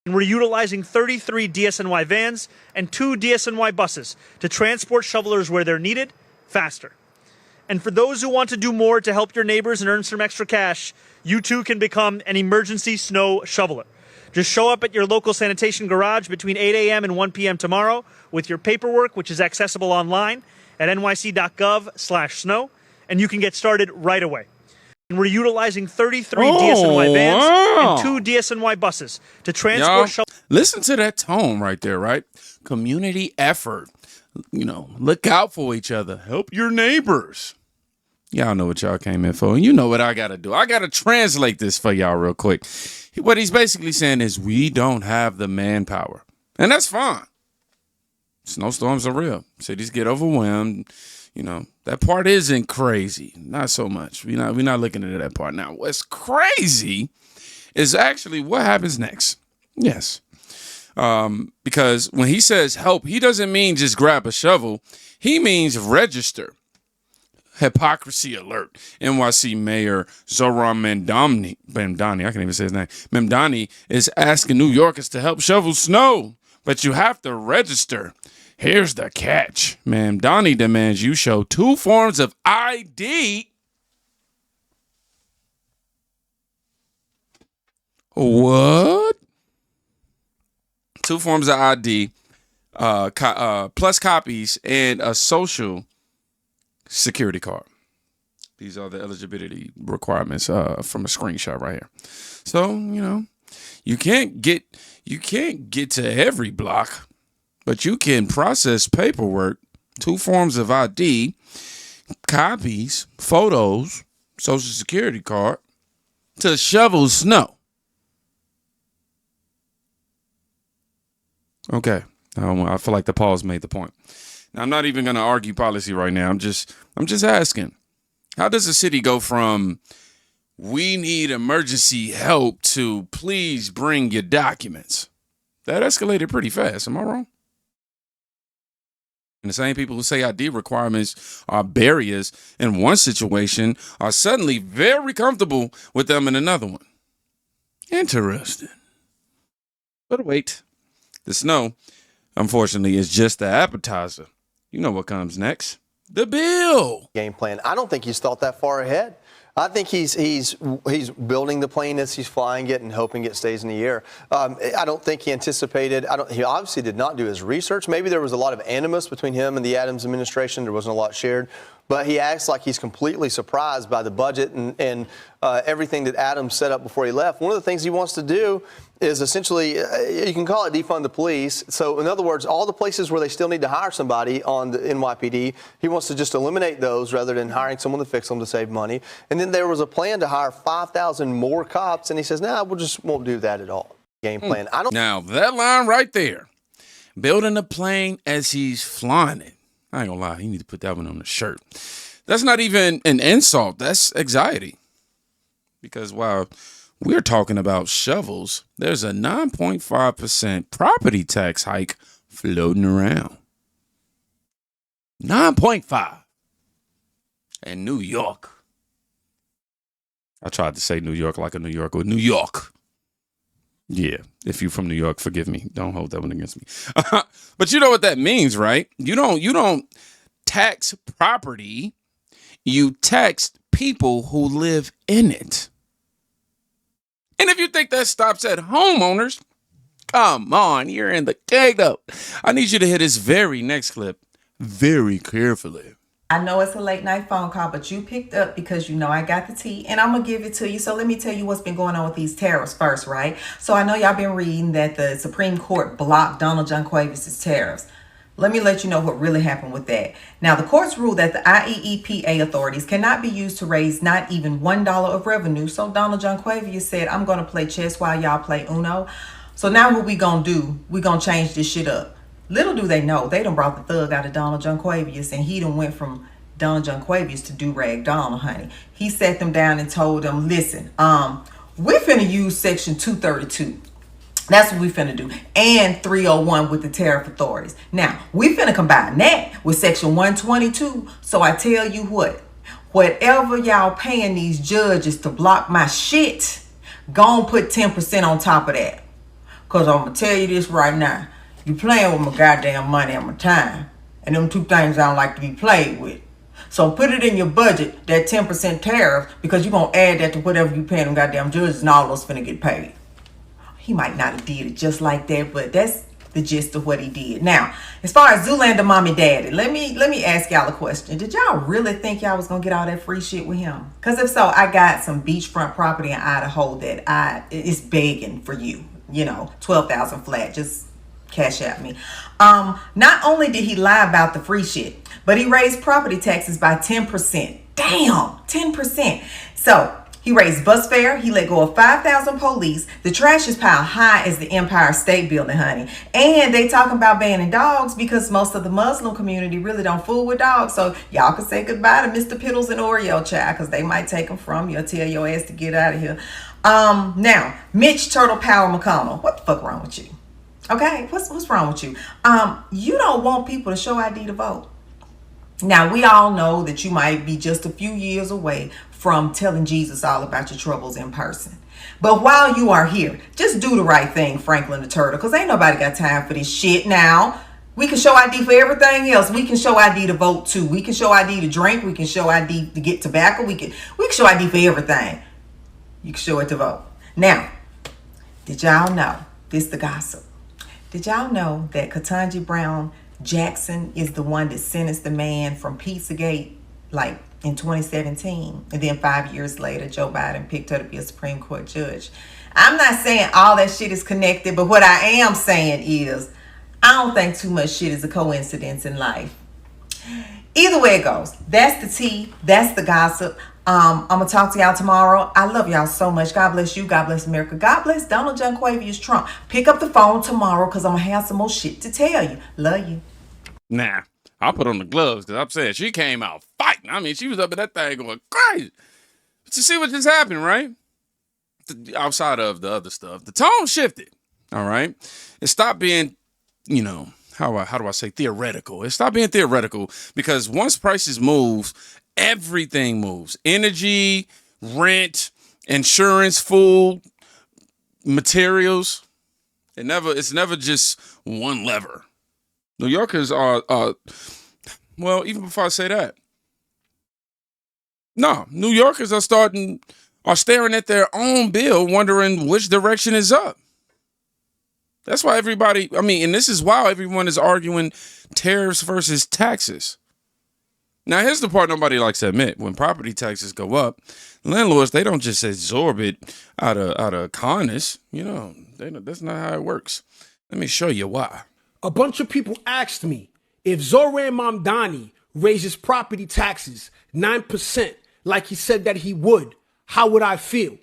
And we're utilizing 33 DSNY vans and 2 DSNY buses to transport shovelers where they're needed faster. And for those who want to do more to help your neighbors and earn some extra cash, you too can become an emergency snow shoveler. Just show up at your local sanitation garage between 8 a.m. and 1 p.m. tomorrow with your paperwork, which is accessible online at nyc.gov/snow, and you can get started right away. And we're utilizing 33 DSNY vans and 2 DSNY buses to transport shovelers. Listen to that tone right there, right? Community effort. You know, look out for each other. Help your neighbors. Y'all know what y'all came in for. And you know what I got to do. I got to translate this for y'all real quick. What he's basically saying is we don't have the manpower. And that's fine. Snowstorms are real. Cities get overwhelmed. You know, that part isn't crazy. Not so much. We're not looking at that part. Now, what's crazy is actually what happens next. Yes. Because when he says help, he doesn't mean just grab a shovel. He means register. Hypocrisy alert. NYC Mayor Zoran Mamdani, I can't even say his name. Mamdani is asking New Yorkers to help shovel snow, but you have to register. Here's the catch. Mamdani demands you show 2 forms of ID. What? 2 forms of ID, plus copies, and a social security card. These are the eligibility requirements from a screenshot right here. So, you know, you can't get to every block, but you can process paperwork, 2 forms of ID, copies, photos, social security card to shovel snow. Okay. I feel like the pause made the point. Now, I'm not even going to argue policy right now. I'm just asking, how does a city go from we need emergency help to please bring your documents? That escalated pretty fast. Am I wrong? And the same people who say ID requirements are barriers in one situation are suddenly very comfortable with them in another one. Interesting. But wait, the snow, unfortunately, is just the appetizer. You know what comes next. The bill. Game plan. I don't think he's thought that far ahead. I think he's building the plane as he's flying it and hoping it stays in the air. I don't think he anticipated. He obviously did not do his research. Maybe there was a lot of animus between him and the Adams administration. There wasn't a lot shared. But he acts like he's completely surprised by the budget and everything that Adams set up before he left. One of the things he wants to do is essentially, you can call it defund the police. So in other words, all the places where they still need to hire somebody on the NYPD, he wants to just eliminate those rather than hiring someone to fix them to save money. And then there was a plan to hire 5,000 more cops, and he says, nah, won't do that at all. Game plan. Now, that line right there, building a plane as he's flying it. I ain't gonna lie, you need to put that one on the shirt. That's not even an insult. That's anxiety. Because while we're talking about shovels, there's a 9.5% property tax hike floating around. 9.5 in New York. I tried to say New York like a New Yorker. New York. Yeah, if you're from New York, forgive me. Don't hold that one against me. But you know what that means, right? You don't tax property. You tax people who live in it. And if you think that stops at homeowners, come on, you're in the kingdom. I need you to hit this very next clip very carefully. I know it's a late night phone call, but you picked up because you know I got the tea and I'm going to give it to you. So let me tell you what's been going on with these tariffs first, right? So I know y'all been reading that the Supreme Court blocked Donald Junquevis' tariffs. Let me let you know what really happened with that. Now, the courts ruled that the IEEPA authorities cannot be used to raise not even $1 of revenue. So Donald Junquevis said, I'm going to play chess while y'all play Uno. So now what we going to do, we going to change this shit up. Little do they know, they done brought the thug out of Donald Junquevis, and he done went from Donald Junquevis to Do-Rag Donald, honey. He sat them down and told them, listen, we're finna use Section 232. That's what we finna do. And 301 with the tariff authorities. Now, we finna combine that with Section 122. So I tell you what, whatever y'all paying these judges to block my shit, gon' put 10% on top of that. Because I'm going to tell you this right now. You playing with my goddamn money and my time. And them two things I don't like to be played with. So put it in your budget, that 10% tariff, because you're going to add that to whatever you paying them goddamn judges, and all those finna get paid. He might not have did it just like that, but that's the gist of what he did. Now, as far as Zoolander mommy daddy, let me ask y'all a question. Did y'all really think y'all was gonna get all that free shit with him? Because if so, I got some beachfront property in Idaho that it's begging for you. 12,000 flat. Just cash at me. Not only did he lie about the free shit, but he raised property taxes by 10%. Damn, 10%. So he raised bus fare. He let go of 5,000 police. The trash is piled high as the Empire State Building, honey. And they talking about banning dogs because most of the Muslim community really don't fool with dogs. So y'all can say goodbye to Mr. Piddles and Oreo, child, because they might take them from you or tell your ass to get out of here. Now, Mitch Turtle Power McConnell. What the fuck wrong with you? Okay, what's wrong with you? You don't want people to show ID to vote. Now, we all know that you might be just a few years away from telling Jesus all about your troubles in person. But while you are here, just do the right thing, Franklin the Turtle, because ain't nobody got time for this shit now. We can show ID for everything else. We can show ID to vote too. We can show ID to drink. We can show ID to get tobacco. We can show ID for everything. You can show it to vote. Now, did y'all know, this the gossip, did y'all know that Ketanji Brown Jackson is the one that sentenced the man from Pizzagate, like in 2017, and then 5 years later Joe Biden picked her to be a Supreme Court judge? I'm not saying all that shit is connected, but what I am saying is I don't think too much shit is a coincidence in life. Either way it goes, that's the tea, that's the gossip. I'm gonna talk to y'all tomorrow. I love y'all so much. God bless you. God bless America. God bless Donald John Quavius Trump. Pick up the phone tomorrow because I'm gonna have some more shit to tell you. Love you. Nah, I'll put on the gloves because I'm saying she came out fighting. I mean, she was up in that thing going crazy. But you see what just happened, right? Outside of the other stuff, the tone shifted. All right, it stopped being, how do I say theoretical? It stopped being theoretical because once prices move, everything moves. Energy, rent, insurance, food, materials. It's never just one lever. New Yorkers are well, even before I say that. No, New Yorkers are staring at their own bill, wondering which direction is up. That's why and this is why everyone is arguing tariffs versus taxes. Now, here's the part nobody likes to admit. When property taxes go up, landlords, they don't just absorb it out of kindness. That's not how it works. Let me show you why. A bunch of people asked me, if Zoran Mamdani raises property taxes 9% like he said that he would, how would I feel?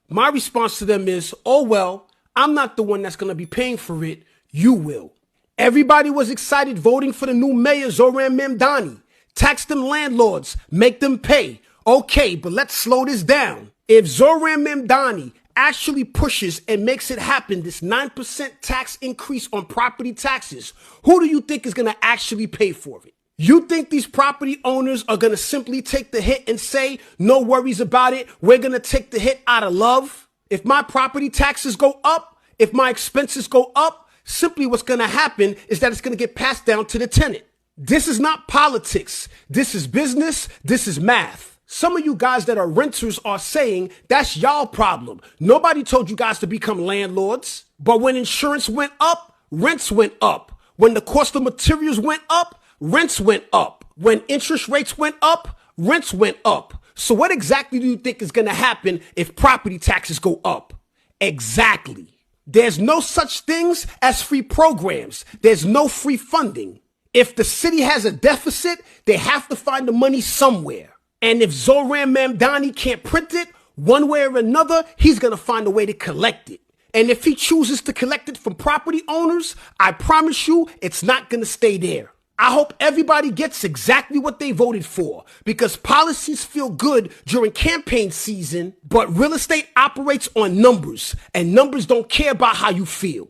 My response to them is, oh, well, I'm not the one that's going to be paying for it. You will. Everybody was excited voting for the new mayor, Zoran Mamdani. Tax them landlords, make them pay. Okay, but let's slow this down. If Zoran Mamdani actually pushes and makes it happen, this 9% tax increase on property taxes, who do you think is going to actually pay for it? You think these property owners are going to simply take the hit and say, no worries about it, we're going to take the hit out of love? If my property taxes go up, if my expenses go up, simply what's going to happen is that it's going to get passed down to the tenant. This is not politics. This is business. This is math. Some of you guys that are renters are saying that's y'all problem. Nobody told you guys to become landlords. But when insurance went up, rents went up. When the cost of materials went up, rents went up. When interest rates went up, rents went up. So what exactly do you think is going to happen if property taxes go up? Exactly. There's no such things as free programs. There's no free funding. If the city has a deficit, they have to find the money somewhere. And if Zoran Mamdani can't print it, one way or another, he's going to find a way to collect it. And if he chooses to collect it from property owners, I promise you, it's not going to stay there. I hope everybody gets exactly what they voted for, because policies feel good during campaign season, but real estate operates on numbers, and numbers don't care about how you feel.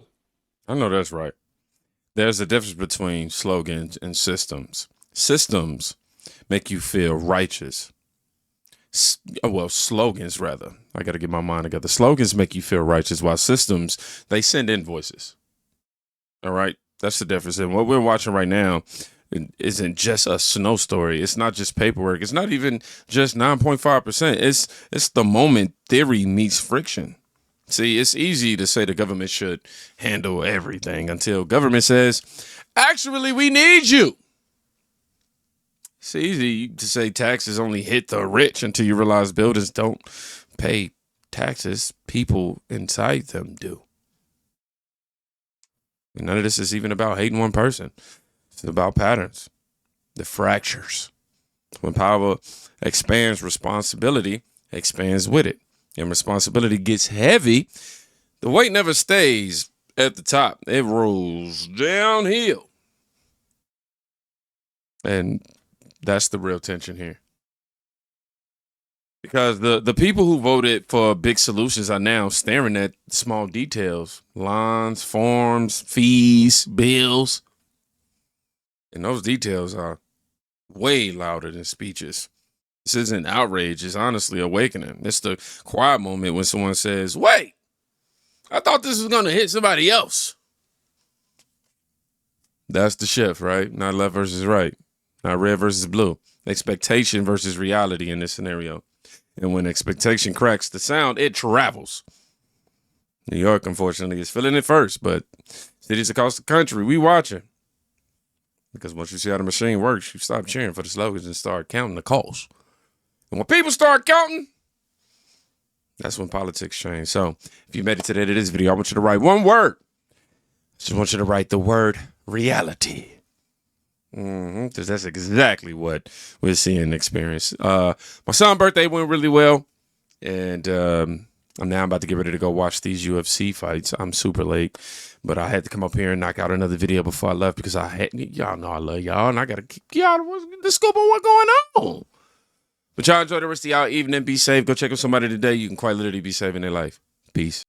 I know that's right. There's a difference between slogans and systems. Systems make you feel righteous. slogans rather. I got to get my mind together. Slogans make you feel righteous, while systems, they send invoices. All right. That's the difference. And what we're watching right now isn't just a snow story. It's not just paperwork. It's not even just 9.5%. It's the moment theory meets friction. See, it's easy to say the government should handle everything until government says, actually, we need you. It's easy to say taxes only hit the rich until you realize buildings don't pay taxes. People inside them do. And none of this is even about hating one person. It's about patterns, the fractures. When power expands, responsibility expands with it. And responsibility gets heavy, the weight never stays at the top. It rolls downhill. And that's the real tension here. Because the people who voted for big solutions are now staring at small details, lines, forms, fees, bills. And those details are way louder than speeches. This isn't outrage. It's honestly awakening. It's the quiet moment when someone says, wait, I thought this was going to hit somebody else. That's the shift, right? Not left versus right. Not red versus blue. Expectation versus reality in this scenario. And when expectation cracks the sound, it travels. New York, unfortunately, is feeling it first, but cities across the country, we watching. Because once you see how the machine works, you stop cheering for the slogans and start counting the calls. And when people start counting, that's when politics change. So if you made it today to this video, I want you to write one word. I just want you to write the word reality. Because that's exactly what we're seeing and experience. My son's birthday went really well. And I'm now about to get ready to go watch these UFC fights. I'm super late. But I had to come up here and knock out another video before I left because y'all know I love y'all. And I got to keep y'all the scoop on what's going on. But y'all enjoy the rest of y'all evening. Be safe. Go check on somebody today. You can quite literally be saving their life. Peace.